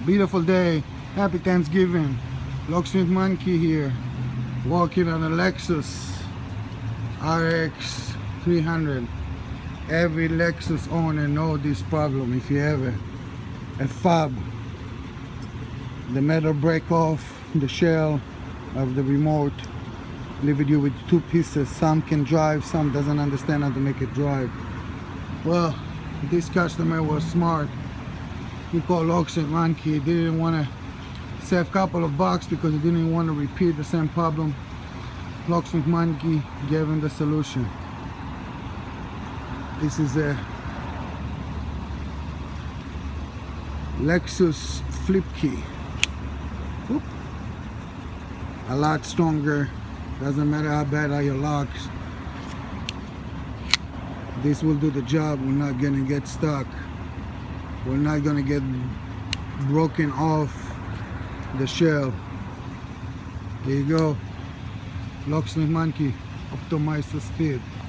Beautiful day. Happy Thanksgiving. Locksmith Monkey here, walking on a Lexus RX 300. Every Lexus owner know this problem. If you have a fob, the metal break off the shell of the remote, leaving you with two pieces. Some can drive, some doesn't understand how to make it drive. Well, this customer was smart. He called Locksmith Monkey. He didn't want to save a couple of bucks because he didn't want to repeat the same problem. Locksmith Monkey gave him the solution. This is a Lexus flip key. Whoop. A lot stronger. Doesn't matter how bad are your locks. This will do the job. We're not gonna get stuck. We're not gonna get broken off the shell. There you go. Locksmith Monkey, optimize the speed.